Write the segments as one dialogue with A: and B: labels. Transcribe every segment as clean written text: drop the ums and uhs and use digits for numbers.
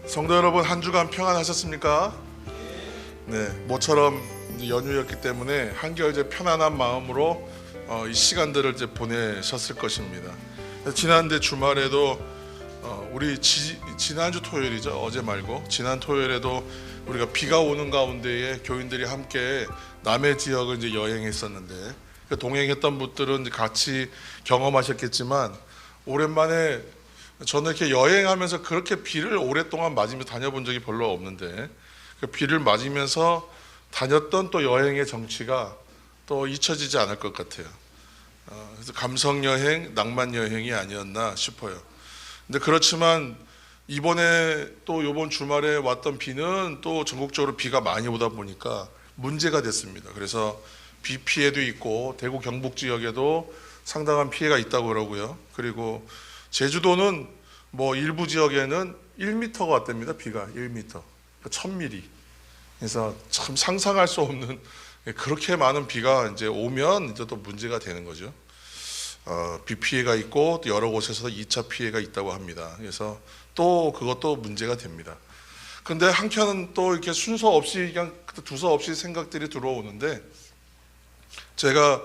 A: 성도 여러분, 한 주간 평안하셨습니까? 네, 모처럼 연휴였기 때문에 한결 이제 편안한 마음으로 이 시간들을 이제 보내셨을 것입니다. 지난주 주말에도 우리 지난주 토요일이죠. 어제 말고 지난 토요일에도 우리가 비가 오는 가운데에 교인들이 함께 남해 지역을 이제 여행했었는데, 동행했던 분들은 이제 같이 경험하셨겠지만, 오랜만에 저는 이렇게 여행하면서 그렇게 비를 오랫동안 맞으며 다녀본 적이 별로 없는데, 그 비를 맞으면서 다녔던 또 여행의 정취가 또 잊혀지지 않을 것 같아요. 그래서 감성 여행, 낭만 여행이 아니었나 싶어요. 근데 그렇지만 이번에 또 이번 주말에 왔던 비는 또 전국적으로 비가 많이 오다 보니까 문제가 됐습니다. 그래서 비 피해도 있고 대구 경북 지역에도 상당한 피해가 있다고 그러고요. 그리고 제주도는 뭐 일부 지역에는 1m가 왔답니다. 비가 1m, 1000mm. 그래서 참 상상할 수 없는, 그렇게 많은 비가 이제 오면 이제 또 문제가 되는 거죠. 비 피해가 있고 또 여러 곳에서 2차 피해가 있다고 합니다. 그래서 또 그것도 문제가 됩니다. 근데 한켠은 또 이렇게 순서 없이 그냥 두서 없이 생각들이 들어오는데, 제가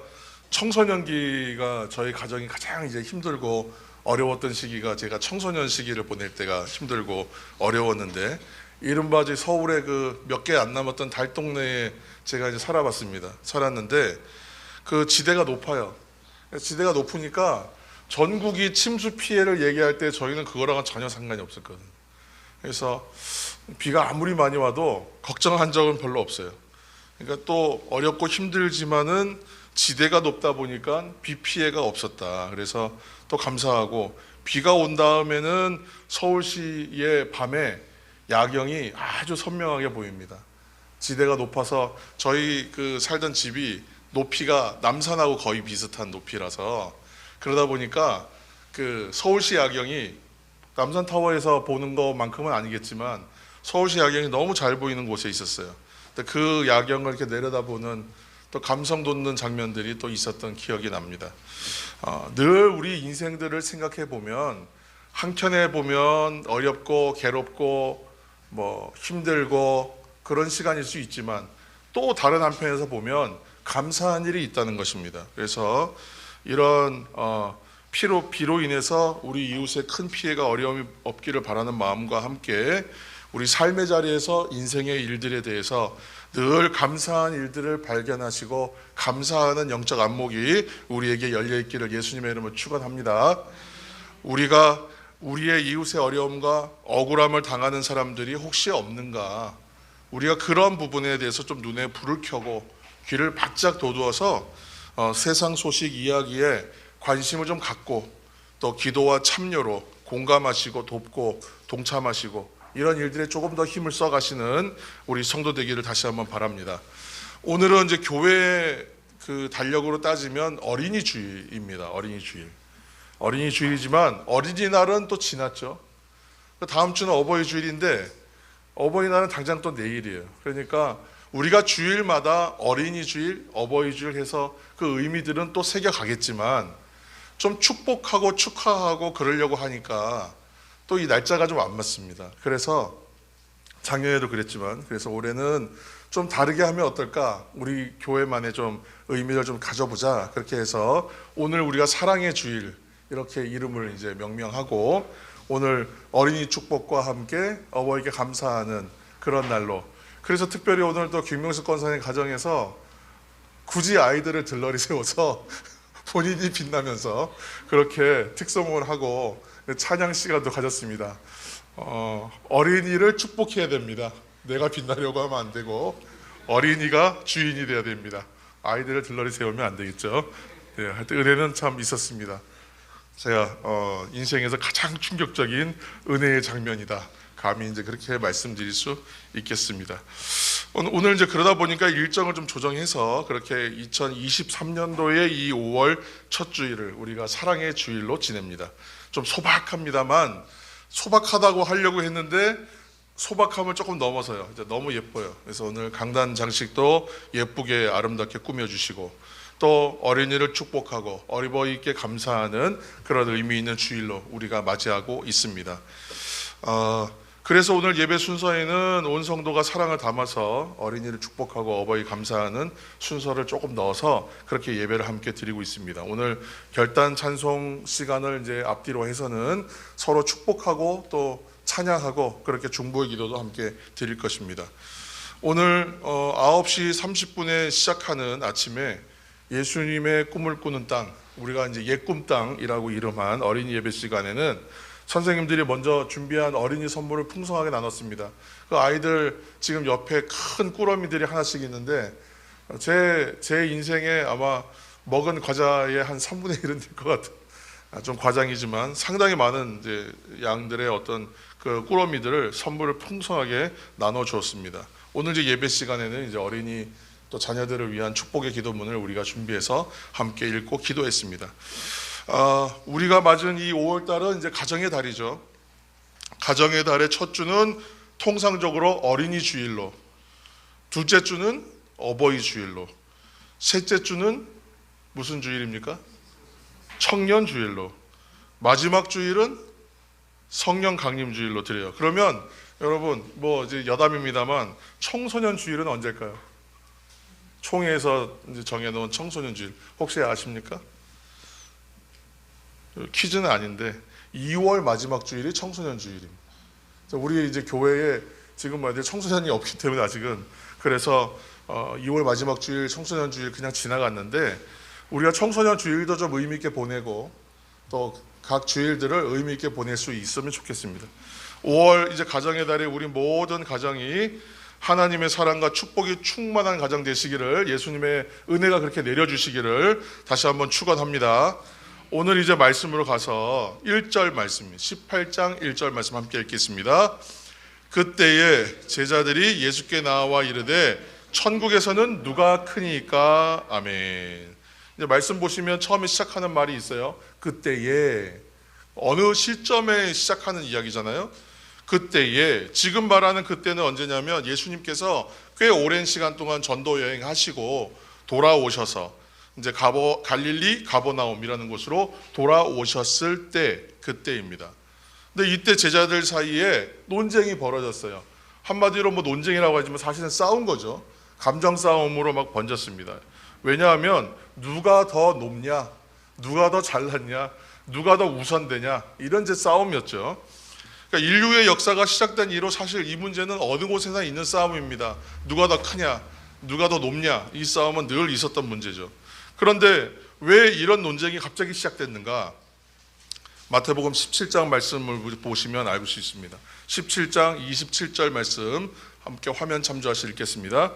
A: 청소년기가 저희 가정이 가장 이제 힘들고 어려웠던 시기가, 제가 청소년 시기를 보낼 때가 힘들고 어려웠는데, 이른바 이제 서울에 그 몇 개 안 남았던 달동네에 제가 이제 살았는데 그 지대가 높아요. 지대가 높으니까 전국이 침수 피해를 얘기할 때 저희는 그거랑은 전혀 상관이 없었거든요. 그래서 비가 아무리 많이 와도 걱정한 적은 별로 없어요. 그러니까 또 어렵고 힘들지만은 지대가 높다 보니까 비 피해가 없었다. 그래서 또 감사하고, 비가 온 다음에는 서울시의 밤에 야경이 아주 선명하게 보입니다. 지대가 높아서 저희 그 살던 집이 높이가 남산하고 거의 비슷한 높이라서, 그러다 보니까 그 서울시 야경이 남산타워에서 보는 것만큼은 아니겠지만 서울시 야경이 너무 잘 보이는 곳에 있었어요. 근데 그 야경을 이렇게 내려다보는 또 감성 돋는 장면들이 또 있었던 기억이 납니다. 늘 우리 인생들을 생각해 보면, 한켠에 보면 어렵고 괴롭고 뭐 힘들고 그런 시간일 수 있지만, 또 다른 한편에서 보면 감사한 일이 있다는 것입니다. 그래서 이런 비로 인해서 우리 이웃에 큰 피해가 어려움이 없기를 바라는 마음과 함께, 우리 삶의 자리에서 인생의 일들에 대해서 늘 감사한 일들을 발견하시고 감사하는 영적 안목이 우리에게 열려 있기를 예수님의 이름으로 축원합니다. 우리가 우리의 이웃의 어려움과 억울함을 당하는 사람들이 혹시 없는가, 우리가 그런 부분에 대해서 좀 눈에 불을 켜고 귀를 바짝 돋우어서 세상 소식 이야기에 관심을 좀 갖고, 또 기도와 참여로 공감하시고 돕고 동참하시고, 이런 일들에 조금 더 힘을 써가시는 우리 성도 되기를 다시 한번 바랍니다. 오늘은 이제 교회 그 달력으로 따지면 어린이 주일입니다. 어린이 주일이지만 어린이날은 또 지났죠. 다음 주는 어버이 주일인데 어버이날은 당장 또 내일이에요. 그러니까 우리가 주일마다 어린이 주일, 어버이 주일 해서 그 의미들은 또 새겨가겠지만, 좀 축복하고 축하하고 그러려고 하니까 또 이 날짜가 좀 안 맞습니다. 그래서 작년에도 그랬지만, 그래서 올해는 좀 다르게 하면 어떨까, 우리 교회만의 좀 의미를 좀 가져보자. 그렇게 해서 오늘 우리가 사랑의 주일 이렇게 이름을 이제 명명하고, 오늘 어린이 축복과 함께 어버이께 감사하는 그런 날로, 그래서 특별히 오늘 또 김명숙 권사님 가정에서 굳이 아이들을 들러리 세워서 본인이 빛나면서 그렇게 특송을 하고 찬양 시간도 가졌습니다. 어린이를 축복해야 됩니다. 내가 빛나려고 하면 안 되고 어린이가 주인이 돼야 됩니다. 아이들을 들러리 세우면 안 되겠죠. 네, 하여튼 은혜는 참 있었습니다. 제가 인생에서 가장 충격적인 은혜의 장면이다, 감히 이제 그렇게 말씀드릴 수 있겠습니다. 오늘 이제 그러다 보니까 일정을 좀 조정해서 그렇게 2023년도의 이 5월 첫 주일을 우리가 사랑의 주일로 지냅니다. 좀 소박합니다만, 소박하다고 하려고 했는데 소박함을 조금 넘어서요. 이제 너무 예뻐요. 그래서 오늘 강단 장식도 예쁘게 아름답게 꾸며주시고, 또 어린이를 축복하고 어버이께 감사하는 그런 의미 있는 주일로 우리가 맞이하고 있습니다. 그래서 오늘 예배 순서에는 온 성도가 사랑을 담아서 어린이를 축복하고 어버이 감사하는 순서를 조금 넣어서 그렇게 예배를 함께 드리고 있습니다. 오늘 결단 찬송 시간을 이제 앞뒤로 해서는 서로 축복하고 또 찬양하고 그렇게 중보의 기도도 함께 드릴 것입니다. 오늘 9시 30분에 시작하는 아침에 예수님의 꿈을 꾸는 땅, 우리가 이제 옛꿈 땅이라고 이름한 어린이 예배 시간에는 선생님들이 먼저 준비한 어린이 선물을 풍성하게 나눴습니다. 그 아이들 지금 옆에 큰 꾸러미들이 하나씩 있는데 제 인생에 아마 먹은 과자의 한 3분의 1은 될 것 같아요. 좀 과장이지만 상당히 많은 이제 양들의 어떤 그 꾸러미들을 선물을 풍성하게 나눠 주었습니다. 오늘 이제 예배 시간에는 이제 어린이 또 자녀들을 위한 축복의 기도문을 우리가 준비해서 함께 읽고 기도했습니다. 우리가 맞은 이 5월달은 이제 가정의 달이죠. 가정의 달의 첫 주는 통상적으로 어린이 주일로, 둘째 주는 어버이 주일로, 셋째 주는 무슨 주일입니까? 청년 주일로, 마지막 주일은 성령 강림 주일로 드려요. 그러면 여러분 뭐 이제 여담입니다만 청소년 주일은 언제일까요? 총회에서 이제 정해놓은 청소년 주일 혹시 아십니까? 퀴즈는 아닌데 2월 마지막 주일이 청소년 주일입니다. 우리 이제 교회에 지금 뭐 청소년이 없기 때문에 아직은 그래서 2월 마지막 주일 청소년 주일 그냥 지나갔는데 우리가 청소년 주일도 좀 의미 있게 보내고 또 각 주일들을 의미 있게 보낼 수 있으면 좋겠습니다. 5월 이제 가정의 달에 우리 모든 가정이 하나님의 사랑과 축복이 충만한 가정 되시기를, 예수님의 은혜가 그렇게 내려주시기를 다시 한번 축원합니다. 오늘 이제 말씀으로 가서 1절 말씀, 18장 1절 말씀 함께 읽겠습니다. 그때에 제자들이 예수께 나와 이르되 천국에서는 누가 크니까? 아멘. 이제 말씀 보시면 처음에 시작하는 말이 있어요. 그때에, 어느 시점에 시작하는 이야기잖아요. 그때에, 지금 말하는 그때는 언제냐면 예수님께서 꽤 오랜 시간 동안 전도 여행하시고 돌아오셔서 이제 갈릴리 가버나움이라는 곳으로 돌아오셨을 때, 그때입니다. 근데 이때 제자들 사이에 논쟁이 벌어졌어요. 한마디로 뭐 논쟁이라고 하지만 사실은 싸운 거죠. 감정 싸움으로 막 번졌습니다. 왜냐하면 누가 더 높냐, 누가 더 잘났냐, 누가 더 우선되냐, 이런 제 싸움이었죠. 그러니까 인류의 역사가 시작된 이후로 사실 이 문제는 어느 곳에나 있는 싸움입니다. 누가 더 크냐, 누가 더 높냐, 이 싸움은 늘 있었던 문제죠. 그런데 왜 이런 논쟁이 갑자기 시작됐는가? 마태복음 17장 말씀을 보시면 알 수 있습니다. 17장 27절 말씀 함께 화면 참조하시 읽겠습니다.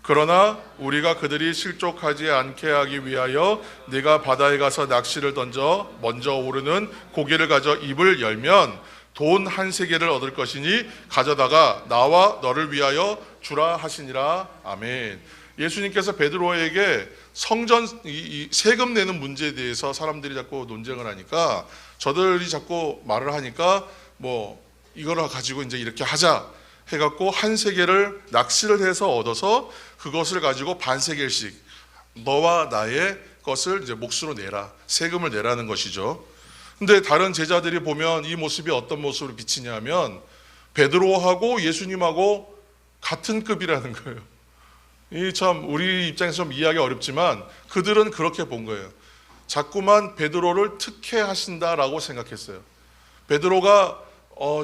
A: 그러나 우리가 그들이 실족하지 않게 하기 위하여 네가 바다에 가서 낚시를 던져 먼저 오르는 고기를 가져 입을 열면 돈 한 세겔을 얻을 것이니 가져다가 나와 너를 위하여 주라 하시니라. 아멘. 예수님께서 베드로에게 성전 이 세금 내는 문제에 대해서 사람들이 자꾸 논쟁을 하니까, 저들이 자꾸 말을 하니까 뭐 이거를 가지고 이제 이렇게 하자 해갖고 한 세겔을 낚시를 해서 얻어서 그것을 가지고 반 세겔씩 너와 나의 것을 이제 몫으로 내라, 세금을 내라는 것이죠. 근데 다른 제자들이 보면 이 모습이 어떤 모습으로 비치냐면 베드로하고 예수님하고 같은 급이라는 거예요. 이 참 우리 입장에서 좀 이해하기 어렵지만 그들은 그렇게 본 거예요. 자꾸만 베드로를 특혜하신다라고 생각했어요. 베드로가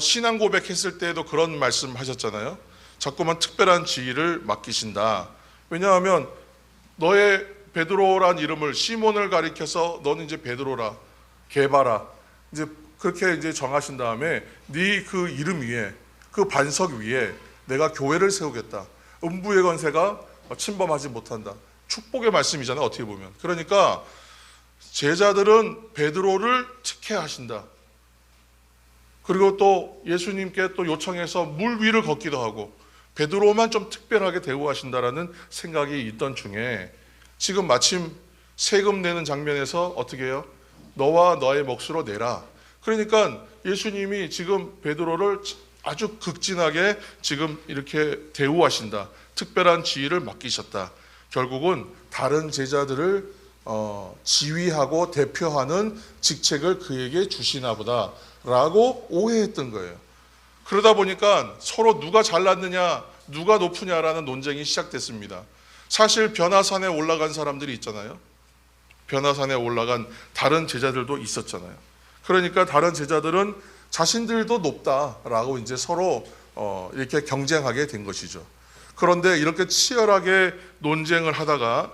A: 신앙 고백했을 때에도 그런 말씀 하셨잖아요. 자꾸만 특별한 지위를 맡기신다. 왜냐하면 너의 베드로란 이름을, 시몬을 가리켜서 너는 이제 베드로라, 게바라, 이제 그렇게 이제 정하신 다음에 네 그 이름 위에, 그 반석 위에 내가 교회를 세우겠다. 음부의 권세가 침범하지 못한다. 축복의 말씀이잖아요, 어떻게 보면. 그러니까 제자들은 베드로를 특혜하신다. 그리고 또 예수님께 또 요청해서 물 위를 걷기도 하고 베드로만 좀 특별하게 대우하신다라는 생각이 있던 중에 지금 마침 세금 내는 장면에서 어떻게 해요? 너와 너의 몫으로 내라. 그러니까 예수님이 지금 베드로를 아주 극진하게 지금 이렇게 대우하신다. 특별한 지위를 맡기셨다. 결국은 다른 제자들을 지휘하고 대표하는 직책을 그에게 주시나 보다 라고 오해했던 거예요. 그러다 보니까 서로 누가 잘났느냐, 누가 높으냐라는 논쟁이 시작됐습니다. 사실 변화산에 올라간 사람들이 있잖아요. 변화산에 올라간 다른 제자들도 있었잖아요. 그러니까 다른 제자들은 자신들도 높다라고 이제 서로 이렇게 경쟁하게 된 것이죠. 그런데 이렇게 치열하게 논쟁을 하다가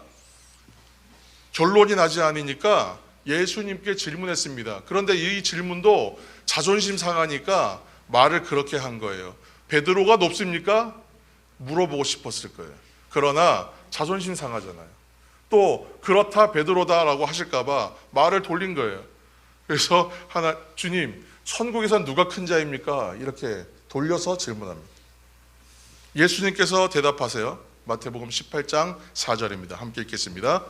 A: 결론이 나지 않으니까 예수님께 질문했습니다. 그런데 이 질문도 자존심 상하니까 말을 그렇게 한 거예요. 베드로가 높습니까? 물어보고 싶었을 거예요. 그러나 자존심 상하잖아요. 또 그렇다 베드로다라고 하실까봐 말을 돌린 거예요. 그래서 주님, 천국에선 누가 큰 자입니까? 이렇게 돌려서 질문합니다. 예수님께서 대답하세요. 마태복음 18장 4절입니다. 함께 읽겠습니다.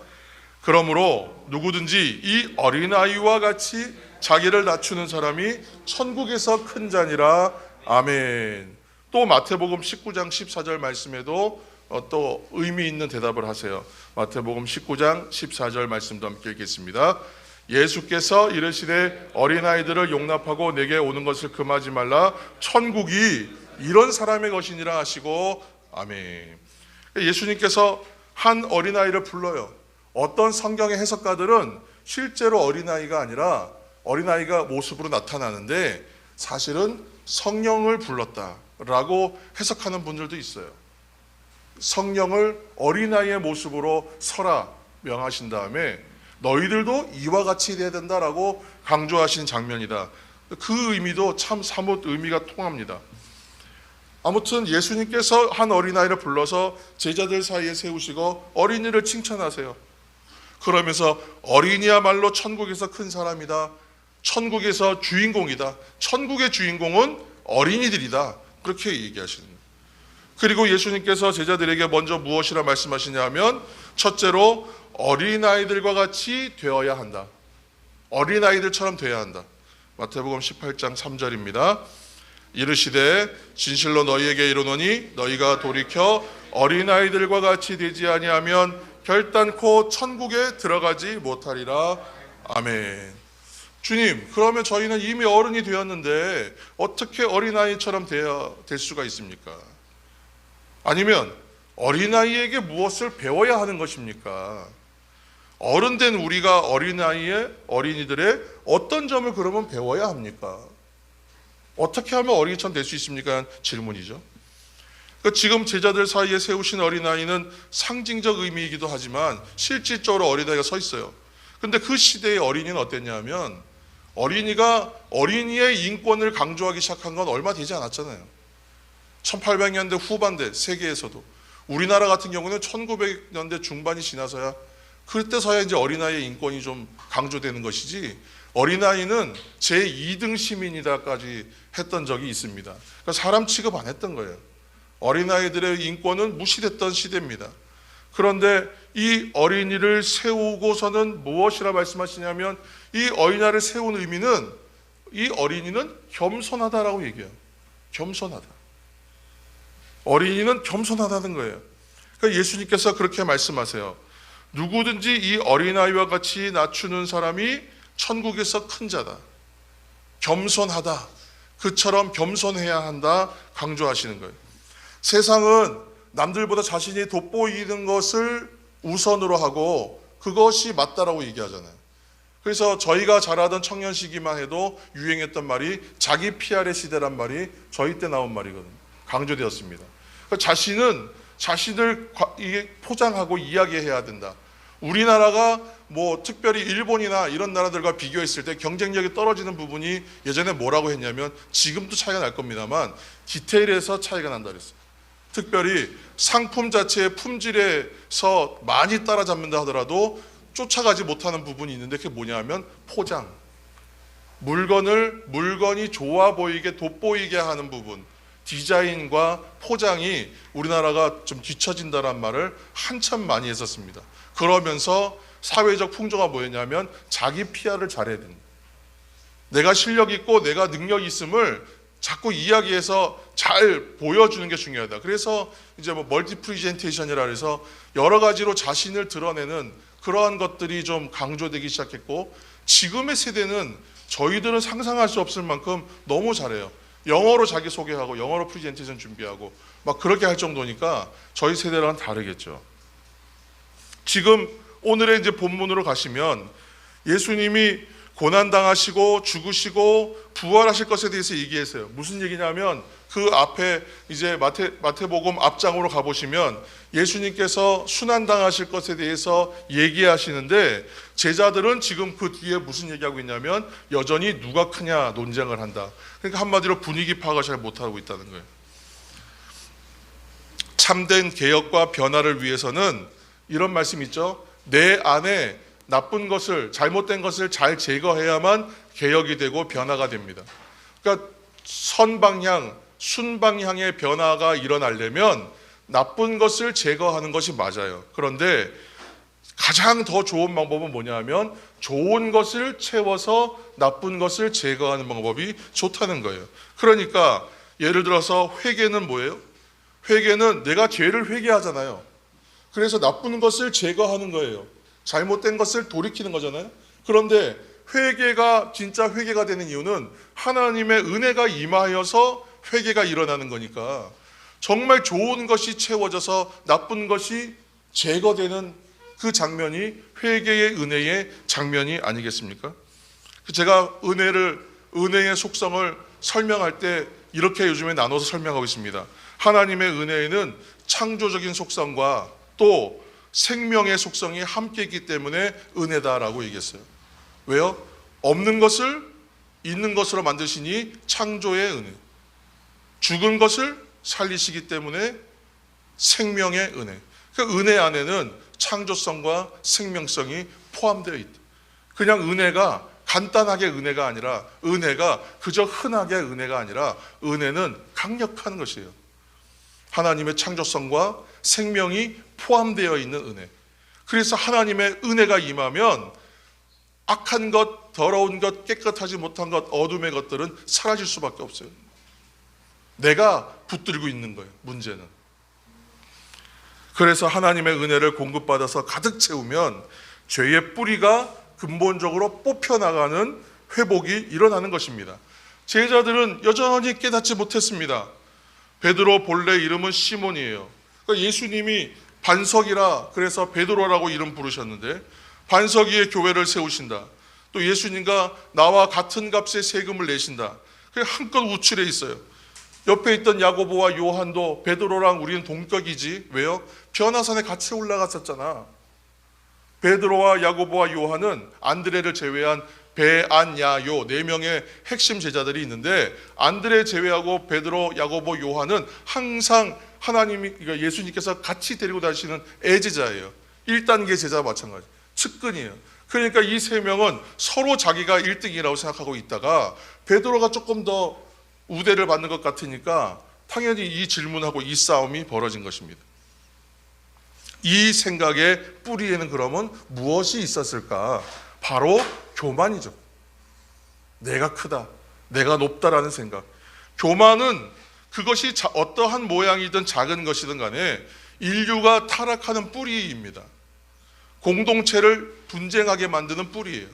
A: 그러므로 누구든지 이 어린아이와 같이 자기를 낮추는 사람이 천국에서 큰 자니라. 아멘. 또 마태복음 19장 14절 말씀에도 또 의미 있는 대답을 하세요. 마태복음 19장 14절 말씀도 함께 읽겠습니다. 예수께서 이르시되 어린아이들을 용납하고 내게 오는 것을 금하지 말라. 천국이 이런 사람의 것이니라 하시고. 아멘. 예수님께서 한 어린아이를 불러요. 어떤 성경의 해석가들은 실제로 어린아이가 아니라 어린아이가 모습으로 나타나는데 사실은 성령을 불렀다라고 해석하는 분들도 있어요. 성령을 어린아이의 모습으로 서라 명하신 다음에 너희들도 이와 같이 돼야 된다라고 강조하신 장면이다. 그 의미도 참 사뭇 의미가 통합니다. 아무튼 예수님께서 한 어린아이를 불러서 제자들 사이에 세우시고 어린이를 칭찬하세요. 그러면서 어린이야말로 천국에서 큰 사람이다. 천국에서 주인공이다. 천국의 주인공은 어린이들이다. 그렇게 얘기하시는 거예요. 그리고 예수님께서 제자들에게 먼저 무엇이라 말씀하시냐 하면 첫째로 어린아이들과 같이 되어야 한다. 어린아이들처럼 되어야 한다. 마태복음 18장 3절입니다. 이르시되 진실로 너희에게 이르노니 너희가 돌이켜 어린아이들과 같이 되지 아니하면 결단코 천국에 들어가지 못하리라. 아멘. 주님, 그러면 저희는 이미 어른이 되었는데 어떻게 어린아이처럼 될 수가 있습니까? 아니면 어린아이에게 무엇을 배워야 하는 것입니까? 어른된 우리가 어린이들의 어떤 점을 그러면 배워야 합니까? 어떻게 하면 어린이처럼 될 수 있습니까? 질문이죠. 그러니까 지금 제자들 사이에 세우신 어린아이는 상징적 의미이기도 하지만 실질적으로 어린아이가 서 있어요. 근데 그 시대의 어린이는 어땠냐면 어린이가 어린이의 인권을 강조하기 시작한 건 얼마 되지 않았잖아요. 1800년대 후반대 세계에서도. 우리나라 같은 경우는 1900년대 중반이 지나서야 그때서야 이제 어린아이의 인권이 좀 강조되는 것이지 어린아이는 제2등 시민이다까지 했던 적이 있습니다. 그러니까 사람 취급 안 했던 거예요. 어린아이들의 인권은 무시됐던 시대입니다. 그런데 이 어린이를 세우고서는 무엇이라 말씀하시냐면 이 어린아이를 세운 의미는 이 어린이는 겸손하다라고 얘기해요. 겸손하다. 어린이는 겸손하다는 거예요. 그러니까 예수님께서 그렇게 말씀하세요. 누구든지 이 어린아이와 같이 낮추는 사람이 천국에서 큰 자다. 겸손하다. 그처럼 겸손해야 한다 강조하시는 거예요. 세상은 남들보다 자신이 돋보이는 것을 우선으로 하고 그것이 맞다라고 얘기하잖아요. 그래서 저희가 잘하던 청년 시기만 해도 유행했던 말이 자기 PR의 시대란 말이 저희 때 나온 말이거든요. 강조되었습니다. 그러니까 자신을 포장하고 이야기해야 된다. 우리나라가 뭐 특별히 일본이나 이런 나라들과 비교했을 때 경쟁력이 떨어지는 부분이 예전에 뭐라고 했냐면 지금도 차이가 날 겁니다만 디테일에서 차이가 난다 그랬어요. 특별히 상품 자체의 품질에서 많이 따라잡는다 하더라도 쫓아가지 못하는 부분이 있는데 그게 뭐냐면 포장. 물건이 좋아 보이게 돋보이게 하는 부분. 디자인과 포장이 우리나라가 좀 뒤처진다는 말을 한참 많이 했었습니다. 그러면서 사회적 풍조가 뭐였냐면 자기 PR을 잘해야 된다. 내가 실력 있고 내가 능력 있음을 자꾸 이야기해서 잘 보여주는 게 중요하다. 그래서 이제 뭐 멀티 프리젠테이션이라 해서 여러 가지로 자신을 드러내는 그러한 것들이 좀 강조되기 시작했고 지금의 세대는 저희들은 상상할 수 없을 만큼 너무 잘해요. 영어로 자기소개하고 영어로 프레젠테이션 준비하고 막 그렇게 할 정도니까 저희 세대랑은 다르겠죠. 지금 오늘의 이제 본문으로 가시면 예수님이 고난당하시고 죽으시고 부활하실 것에 대해서 얘기했어요. 무슨 얘기냐면 그 앞에 이제 마태복음 앞장으로 가보시면 예수님께서 순환당하실 것에 대해서 얘기하시는데 제자들은 지금 그 뒤에 무슨 얘기하고 있냐면 여전히 누가 크냐 논쟁을 한다. 그러니까 한마디로 분위기 파악을 잘 못하고 있다는 거예요. 참된 개혁과 변화를 위해서는 이런 말씀 있죠. 내 안에 나쁜 것을, 잘못된 것을 잘 제거해야만 개혁이 되고 변화가 됩니다. 그러니까 선방향, 순방향의 변화가 일어나려면 나쁜 것을 제거하는 것이 맞아요. 그런데 가장 더 좋은 방법은 뭐냐면 좋은 것을 채워서 나쁜 것을 제거하는 방법이 좋다는 거예요. 그러니까 예를 들어서 회개는 뭐예요? 회개는 내가 죄를 회개하잖아요. 그래서 나쁜 것을 제거하는 거예요. 잘못된 것을 돌이키는 거잖아요. 그런데 회개가 진짜 회개가 되는 이유는 하나님의 은혜가 임하여서 회개가 일어나는 거니까 정말 좋은 것이 채워져서 나쁜 것이 제거되는 그 장면이 회개의 은혜의 장면이 아니겠습니까? 제가 은혜의 속성을 설명할 때 이렇게 요즘에 나눠서 설명하고 있습니다. 하나님의 은혜에는 창조적인 속성과 또 생명의 속성이 함께 있기 때문에 은혜다라고 얘기했어요. 왜요? 없는 것을 있는 것으로 만드시니 창조의 은혜. 죽은 것을 살리시기 때문에 생명의 은혜. 그 은혜 안에는 창조성과 생명성이 포함되어 있다. 그냥 은혜가 간단하게 은혜가 아니라 은혜가 그저 흔하게 은혜가 아니라 은혜는 강력한 것이에요. 하나님의 창조성과 생명이 포함되어 있는 은혜. 그래서 하나님의 은혜가 임하면 악한 것, 더러운 것, 깨끗하지 못한 것, 어둠의 것들은 사라질 수밖에 없어요. 내가 붙들고 있는 거예요, 문제는. 그래서 하나님의 은혜를 공급받아서 가득 채우면 죄의 뿌리가 근본적으로 뽑혀나가는 회복이 일어나는 것입니다. 제자들은 여전히 깨닫지 못했습니다. 베드로 본래 이름은 시몬이에요. 그러니까 예수님이 반석 그래서 베드로라고 이름 부르셨는데 반석 위에 교회를 세우신다. 또 예수님과 나와 같은 값의 세금을 내신다. 그게 한껏 우쭐해 있어요. 옆에 있던 야고보와 요한도 베드로랑 우리는 동격이지. 왜요? 변화산에 같이 올라갔었잖아. 베드로와 야고보와 요한은 안드레를 제외한 베안야요 4명의 핵심 제자들이 있는데 안드레 제외하고 베드로, 야고보, 요한은 항상 하나님이 그러니까 예수님께서 같이 데리고 다니시는 애제자예요. 1단계 제자와 마찬가지. 측근이에요. 그러니까 이 3명은 서로 자기가 1등이라고 생각하고 있다가 베드로가 조금 더 우대를 받는 것 같으니까 당연히 이 질문하고 이 싸움이 벌어진 것입니다. 이 생각의 뿌리에는 그러면 무엇이 있었을까? 바로 교만이죠. 내가 크다, 내가 높다라는 생각. 교만은 그것이 어떠한 모양이든 작은 것이든 간에 인류가 타락하는 뿌리입니다. 공동체를 분쟁하게 만드는 뿌리예요.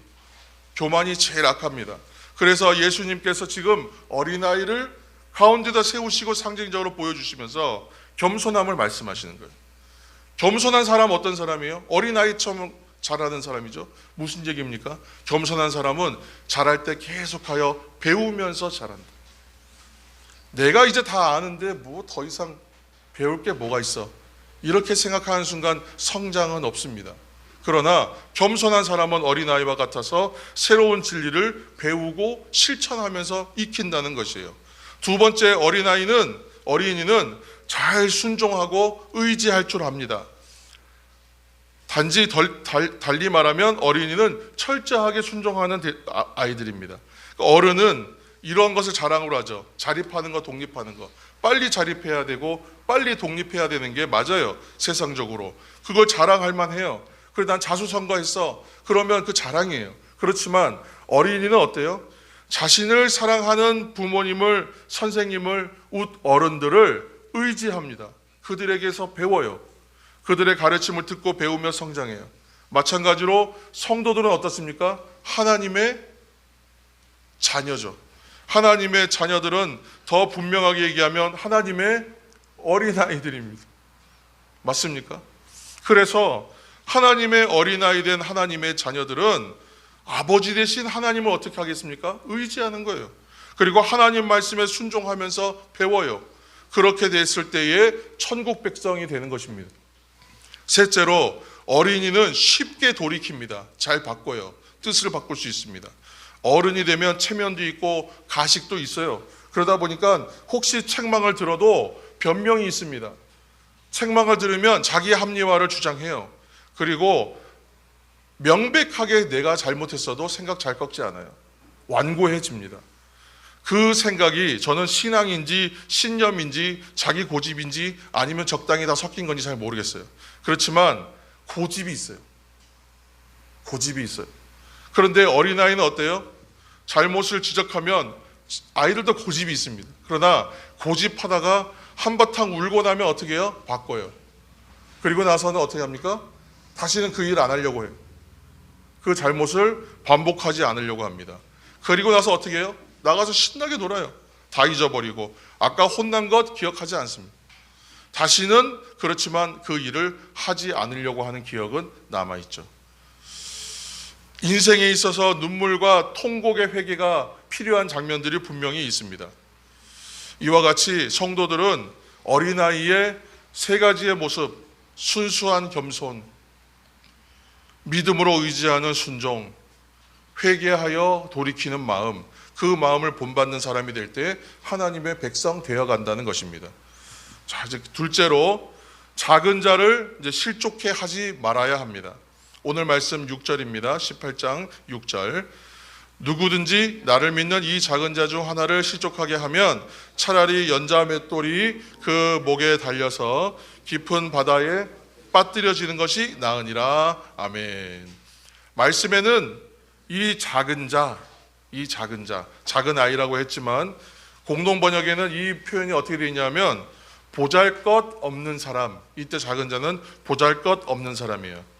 A: 교만이 제일 악합니다. 그래서 예수님께서 지금 어린아이를 가운데다 세우시고 상징적으로 보여주시면서 겸손함을 말씀하시는 거예요. 겸손한 사람 어떤 사람이에요? 어린아이처럼 잘하는 사람이죠. 무슨 얘기입니까? 겸손한 사람은 잘할 때 계속하여 배우면서 잘한다. 내가 이제 다 아는데 뭐 더 이상 배울 게 뭐가 있어? 이렇게 생각하는 순간 성장은 없습니다. 그러나 겸손한 사람은 어린아이와 같아서 새로운 진리를 배우고 실천하면서 익힌다는 것이에요. 두 번째, 어린이는 잘 순종하고 의지할 줄 압니다. 단지 달리 말하면 어린이는 철저하게 순종하는 아이들입니다. 어른은 이런 것을 자랑으로 하죠. 자립하는 거, 독립하는 거. 빨리 자립해야 되고 빨리 독립해야 되는 게 맞아요. 세상적으로. 그걸 자랑할 만해요. 그래 난 자수성가했어. 그러면 그 자랑이에요. 그렇지만 어린이는 어때요? 자신을 사랑하는 부모님을, 선생님을, 어른들을 의지합니다. 그들에게서 배워요. 그들의 가르침을 듣고 배우며 성장해요. 마찬가지로 성도들은 어떻습니까? 하나님의 자녀죠. 하나님의 자녀들은 더 분명하게 얘기하면 하나님의 어린아이들입니다. 맞습니까? 그래서 하나님의 어린아이 된 하나님의 자녀들은 아버지 대신 하나님을 어떻게 하겠습니까? 의지하는 거예요. 그리고 하나님 말씀에 순종하면서 배워요. 그렇게 됐을 때에 천국 백성이 되는 것입니다. 셋째로, 어린이는 쉽게 돌이킵니다. 잘 바꿔요. 뜻을 바꿀 수 있습니다. 어른이 되면 체면도 있고 가식도 있어요. 그러다 보니까 혹시 책망을 들어도 변명이 있습니다. 책망을 들으면 자기 합리화를 주장해요. 그리고 명백하게 내가 잘못했어도 생각 잘 꺾지 않아요. 완고해집니다. 그 생각이 저는 신앙인지 신념인지 자기 고집인지 아니면 적당히 다 섞인 건지 잘 모르겠어요. 그렇지만 고집이 있어요. 고집이 있어요. 그런데 어린아이는 어때요? 잘못을 지적하면 아이들도 고집이 있습니다. 그러나 고집하다가 한바탕 울고 나면 어떻게 해요? 바꿔요. 그리고 나서는 어떻게 합니까? 다시는 그 일 안 하려고 해요. 그 잘못을 반복하지 않으려고 합니다. 그리고 나서 어떻게 해요? 나가서 신나게 놀아요. 다 잊어버리고 아까 혼난 것 기억하지 않습니다. 다시는 그렇지만 그 일을 하지 않으려고 하는 기억은 남아있죠. 인생에 있어서 눈물과 통곡의 회개가 필요한 장면들이 분명히 있습니다. 이와 같이 성도들은 어린아이의 세 가지의 모습, 순수한 겸손, 믿음으로 의지하는 순종, 회개하여 돌이키는 마음, 그 마음을 본받는 사람이 될 때 하나님의 백성 되어 간다는 것입니다. 자, 이제 둘째로 작은 자를 이제 실족해 하지 말아야 합니다. 오늘 말씀 6절입니다. 18장 6절. 누구든지 나를 믿는 이 작은 자 중 하나를 실족하게 하면 차라리 연자 맷돌이 그 목에 달려서 깊은 바다에 빠뜨려지는 것이 나으니라. 아멘. 말씀에는 이 작은 자, 작은 아이라고 했지만 공동 번역에는 이 표현이 어떻게 되어 있냐면 보잘것 사람, 이때 작은 자는 보잘것 사람이에요.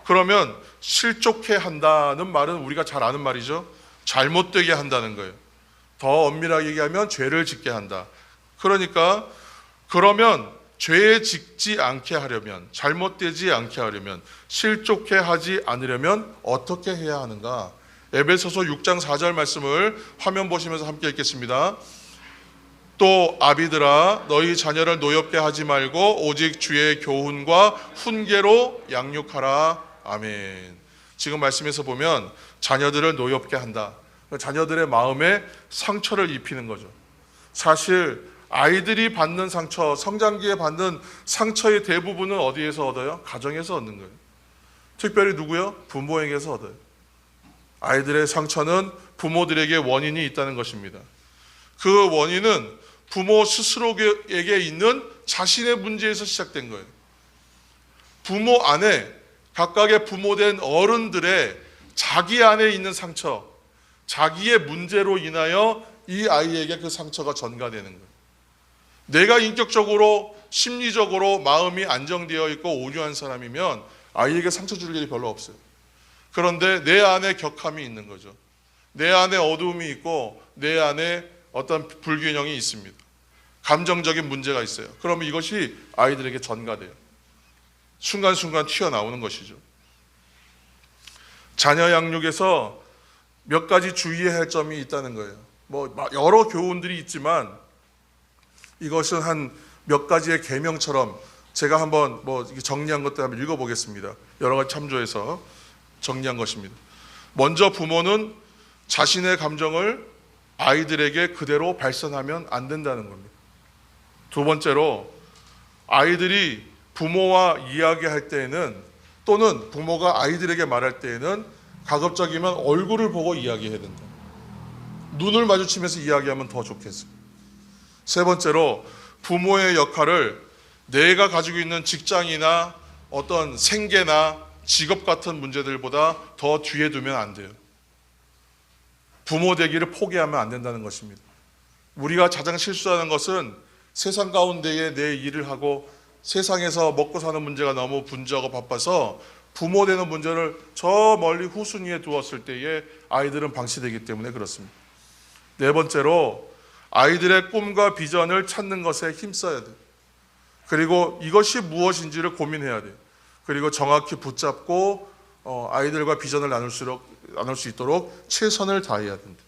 A: 그러면 실족해 한다는 말은 우리가 잘 아는 말이죠. 잘못되게 한다는 거예요. 더 엄밀하게 얘기하면 죄를 짓게 한다. 그러니까 그러면 죄에 짓지 않게 하려면, 잘못되지 않게 하려면, 실족해 하지 않으려면 어떻게 해야 하는가? 에베소서 6장 4절 말씀을 화면 보시면서 함께 읽겠습니다. 또 아비들아 너희 자녀를 노엽게 하지 말고 오직 주의 교훈과 훈계로 양육하라. 아멘. 지금 말씀에서 보면 자녀들을 노엽게 한다. 자녀들의 마음에 상처를 입히는 거죠. 사실 아이들이 받는 상처, 성장기에 받는 상처의 대부분은 어디에서 얻어요? 가정에서 얻는 거예요. 특별히 누구요? 부모에게서 얻어요. 아이들의 상처는 부모들에게 원인이 있다는 것입니다. 그 원인은 부모 스스로에게 있는 자신의 문제에서 시작된 거예요. 부모 안에, 각각의 부모된 어른들의 자기 안에 있는 상처, 자기의 문제로 인하여 이 아이에게 그 상처가 전가되는 거예요. 내가 인격적으로, 심리적으로 마음이 안정되어 있고 온유한 사람이면 아이에게 상처 줄 일이 별로 없어요. 그런데 내 안에 격함이 있는 거죠. 내 안에 어두움이 있고 내 안에 어떤 불균형이 있습니다. 감정적인 문제가 있어요. 그러면 이것이 아이들에게 전가돼요. 순간순간 튀어나오는 것이죠. 자녀 양육에서 몇 가지 주의해야 할 점이 있다는 거예요. 여러 교훈들이 있지만 이것은 한 몇 가지의 계명처럼 제가 한번 정리한 것들 한번 읽어보겠습니다. 여러 가지 참조해서 정리한 것입니다. 먼저 부모는 자신의 감정을 아이들에게 그대로 발산하면 안 된다는 겁니다. 두 번째로 아이들이 부모와 이야기할 때에는 또는 부모가 아이들에게 말할 때에는 가급적이면 얼굴을 보고 이야기해야 된다. 눈을 마주치면서 이야기하면 더 좋겠어요. 세 번째로 부모의 역할을 내가 가지고 있는 직장이나 어떤 생계나 직업 같은 문제들보다 더 뒤에 두면 안 돼요. 부모 되기를 포기하면 안 된다는 것입니다. 우리가 가장 실수하는 것은 세상 가운데에 내 일을 하고 세상에서 먹고 사는 문제가 너무 분주하고 바빠서 부모 되는 문제를 저 멀리 후순위에 두었을 때에 아이들은 방치되기 때문에 그렇습니다. 네 번째로 아이들의 꿈과 비전을 찾는 것에 힘써야 돼요. 그리고 이것이 무엇인지를 고민해야 돼요. 그리고 정확히 붙잡고 아이들과 비전을 나눌 수 있도록 최선을 다해야 된다.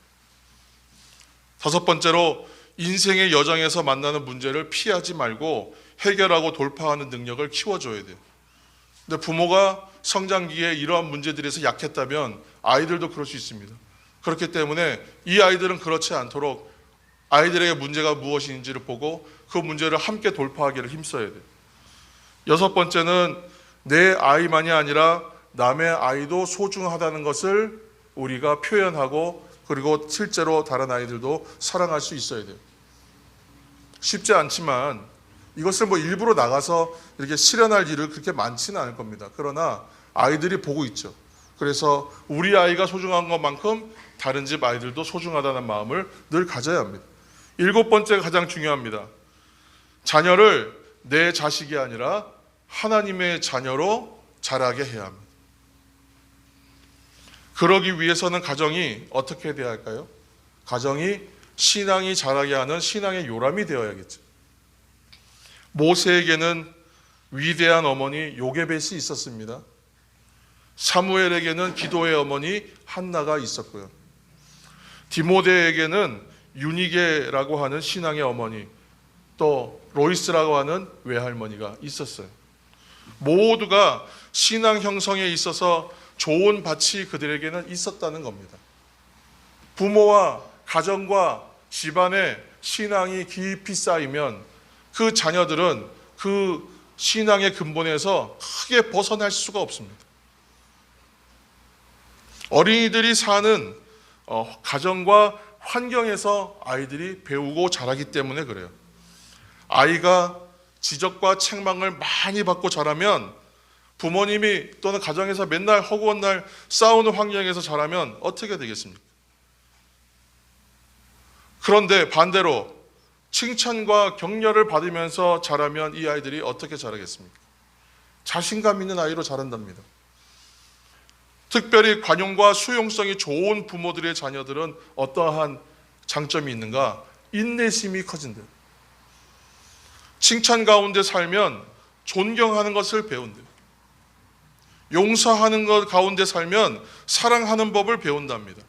A: 다섯 번째로 인생의 여정에서 만나는 문제를 피하지 말고 해결하고 돌파하는 능력을 키워줘야 돼요. 근데 부모가 성장기에 이러한 문제들에서 약했다면 아이들도 그럴 수 있습니다. 그렇기 때문에 이 아이들은 그렇지 않도록 아이들에게 문제가 무엇인지를 보고 그 문제를 함께 돌파하기를 힘써야 돼요. 여섯 번째는 내 아이만이 아니라 남의 아이도 소중하다는 것을 우리가 표현하고 그리고 실제로 다른 아이들도 사랑할 수 있어야 돼요. 쉽지 않지만 이것을 일부러 나가서 이렇게 실현할 일을 그렇게 많지는 않을 겁니다. 그러나 아이들이 보고 있죠. 그래서 우리 아이가 소중한 것만큼 다른 집 아이들도 소중하다는 마음을 늘 가져야 합니다. 일곱 번째가 가장 중요합니다. 자녀를 내 자식이 아니라 하나님의 자녀로 자라게 해야 합니다. 그러기 위해서는 가정이 어떻게 돼야 할까요? 가정이 신앙이 자라게 하는 신앙의 요람이 되어야겠죠. 모세에게는 위대한 어머니 요게벳이 있었습니다. 사무엘에게는 기도의 어머니 한나가 있었고요. 디모데에게는 유니게라고 하는 신앙의 어머니, 또 로이스라고 하는 외할머니가 있었어요. 모두가 신앙 형성에 있어서 좋은 밭이 그들에게는 있었다는 겁니다. 부모와 가정과 집안의 신앙이 깊이 쌓이면 그 자녀들은 그 신앙의 근본에서 크게 벗어날 수가 없습니다. 어린이들이 사는 가정과 환경에서 아이들이 배우고 자라기 때문에 그래요. 아이가 지적과 책망을 많이 받고 자라면 부모님이 또는 가정에서 맨날 허구한 날 싸우는 환경에서 자라면 어떻게 되겠습니까? 그런데 반대로 칭찬과 격려를 받으면서 자라면 이 아이들이 어떻게 자라겠습니까? 자신감 있는 아이로 자란답니다. 특별히 관용과 수용성이 좋은 부모들의 자녀들은 어떠한 장점이 있는가? 인내심이 커진대요. 칭찬 가운데 살면 존경하는 것을 배운대요. 용서하는 것 가운데 살면 사랑하는 법을 배운답니다.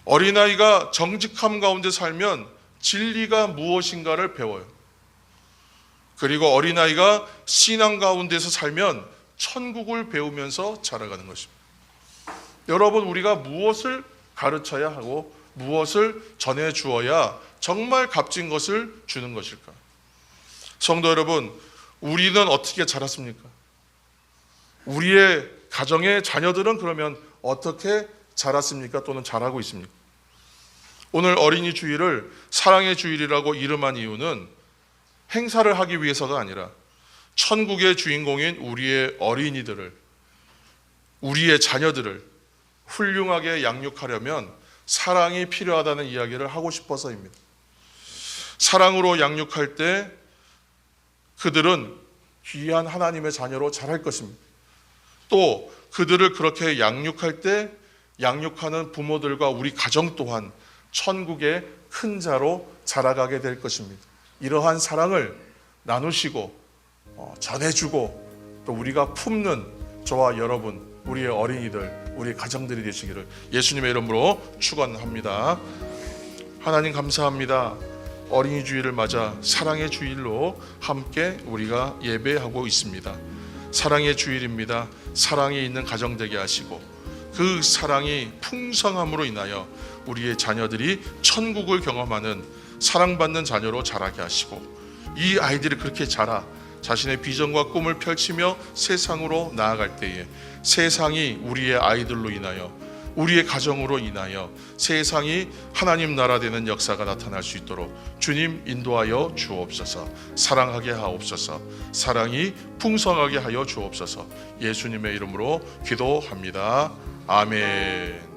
A: 어린아이가 정직함 가운데 살면 진리가 무엇인가를 배워요. 그리고 어린아이가 신앙 가운데서 살면 천국을 배우면서 자라가는 것입니다. 여러분, 우리가 무엇을 가르쳐야 하고 무엇을 전해 주어야 정말 값진 것을 주는 것일까? 성도 여러분, 우리는 어떻게 자랐습니까? 우리의 가정의 자녀들은 그러면 어떻게 자랐습니까? 또는 자라고 있습니까? 오늘 어린이 주일을 사랑의 주일이라고 이름한 이유는 행사를 하기 위해서가 아니라 천국의 주인공인 우리의 어린이들을, 우리의 자녀들을 훌륭하게 양육하려면 사랑이 필요하다는 이야기를 하고 싶어서입니다. 사랑으로 양육할 때 그들은 귀한 하나님의 자녀로 자랄 것입니다. 또 그들을 그렇게 양육할 때 양육하는 부모들과 우리 가정 또한 천국의 큰 자로 자라가게 될 것입니다. 이러한 사랑을 나누시고 전해주고 또 우리가 품는 저와 여러분, 우리의 어린이들, 우리의 가정들이 되시기를 예수님의 이름으로 축원합니다. 하나님 감사합니다. 어린이 주일을 맞아 사랑의 주일로 함께 우리가 예배하고 있습니다. 사랑의 주일입니다. 사랑이 있는 가정 되게 하시고 그 사랑이 풍성함으로 인하여 우리의 자녀들이 천국을 경험하는 사랑받는 자녀로 자라게 하시고 이 아이들이 그렇게 자라 자신의 비전과 꿈을 펼치며 세상으로 나아갈 때에 세상이 우리의 아이들로 인하여 우리의 가정으로 인하여 세상이 하나님 나라 되는 역사가 나타날 수 있도록 주님 인도하여 주옵소서. 사랑하게 하옵소서. 사랑이 풍성하게 하여 주옵소서. 예수님의 이름으로 기도합니다. 아멘.